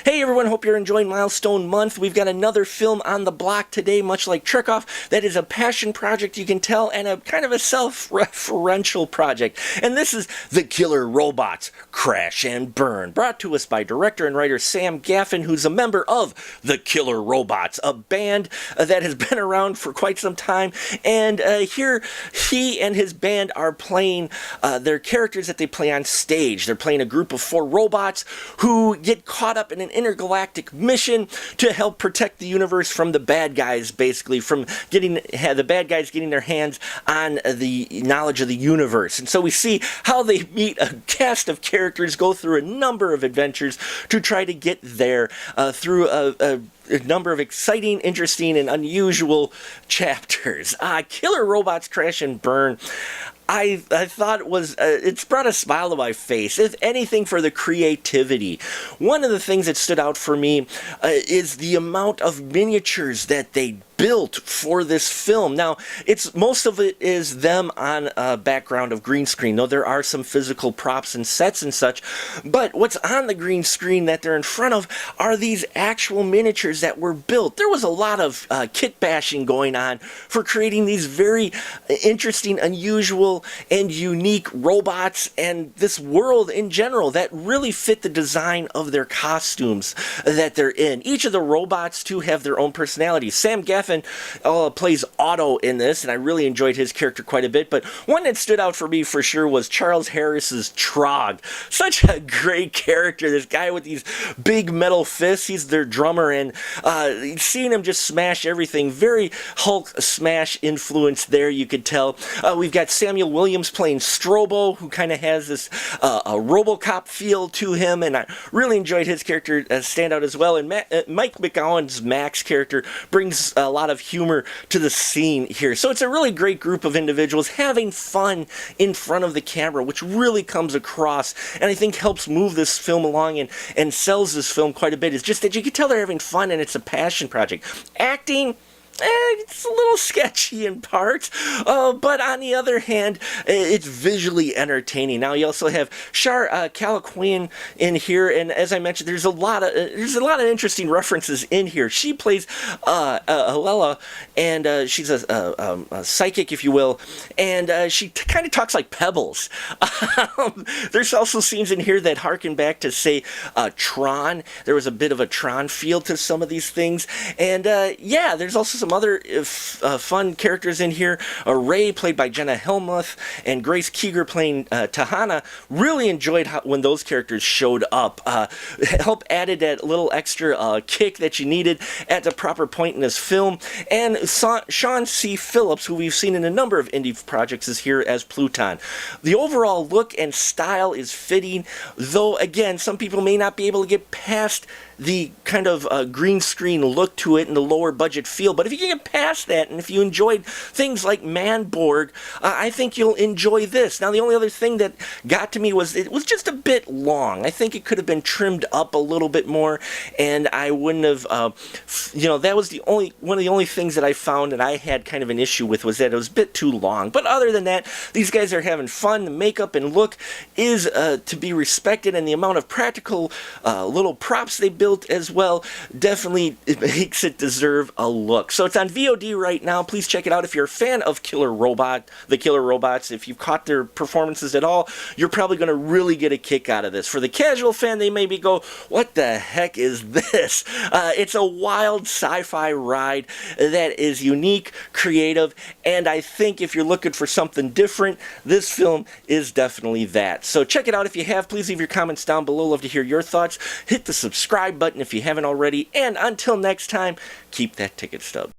Hey everyone, hope you're enjoying Milestone Month. We've got another film on the block today, much like Trickoff, that is a passion project, you can tell, and a kind of a self-referential project. And this is The Killer Robots Crash and Burn, brought to us by director and writer Sam Gaffin, who's a member of The Killer Robots, a band that has been around for quite some time. And here, he and his band are playing their characters that they play on stage. They're playing a group of 4 robots who get caught up in an intergalactic mission to help protect the universe from the bad guys, basically, from the bad guys getting their hands on the knowledge of the universe. And so we see how they meet a cast of characters, go through a number of adventures to try to get there through a number of exciting, interesting, and unusual chapters. Killer Robots Crash and Burn. I thought it was, it's brought a smile to my face, if anything, for the creativity. One of the things that stood out for me is the amount of miniatures that they built for this film. Now, most of it is them on a background of green screen, though there are some physical props and sets and such, but what's on the green screen that they're in front of are these actual miniatures that were built. There was a lot of kit bashing going on for creating these very interesting, unusual, and unique robots and this world in general that really fit the design of their costumes that they're in. Each of the robots, too, have their own personalities. Sam Gaffin plays Otto in this, and I really enjoyed his character quite a bit, but one that stood out for me for sure was Charles Harris's Trog. Such a great character, this guy with these big metal fists. He's their drummer, and seeing him just smash everything, very Hulk smash influence there, you could tell. We've got Samuel Williams playing Strobo, who kind of has this a RoboCop feel to him, and I really enjoyed his character stand out as well. And Mike McGowan's Max character brings a lot of humor to the scene here. So it's a really great group of individuals having fun in front of the camera, which really comes across, and I think helps move this film along and sells this film quite a bit. It's just that you can tell they're having fun, and it's a passion project. Acting, it's a little sketchy in parts, but on the other hand, it's visually entertaining. Now you also have Shar Calaquian in here, and as I mentioned, there's a lot of interesting references in here. She plays Alella, and she's a psychic, if you will, and she kind of talks like Pebbles. There's also scenes in here that harken back to, say, Tron. There was a bit of a Tron feel to some of these things, and yeah, there's also some other fun characters in here. Ray, played by Jenna Helmuth, and Grace Keeger playing Tahana. Really enjoyed when those characters showed up. Help added that little extra kick that you needed at the proper point in this film. And Sean C. Phillips, who we've seen in a number of indie projects, is here as Pluton. The overall look and style is fitting, though again, some people may not be able to get past the kind of green screen look to it and the lower budget feel. But if you can get past that, and if you enjoyed things like Manborg, I think you'll enjoy this. Now, the only other thing that got to me was it was just a bit long. I think it could have been trimmed up a little bit more, and I wouldn't have, that was one of the only things that I found that I had kind of an issue with, was that it was a bit too long. But other than that, these guys are having fun. The makeup and look is to be respected, and the amount of practical little props they built as well definitely makes it deserve a look. So it's on VOD right now. Please check it out. If you're a fan of The Killer Robots, if you've caught their performances at all, you're probably going to really get a kick out of this. For the casual fan, they maybe go, what the heck is this? It's a wild sci-fi ride that is unique, creative, and I think if you're looking for something different, this film is definitely that. So check it out if you have. Please leave your comments down below. Love to hear your thoughts. Hit the subscribe button if you haven't already, and until next time, keep that ticket stub.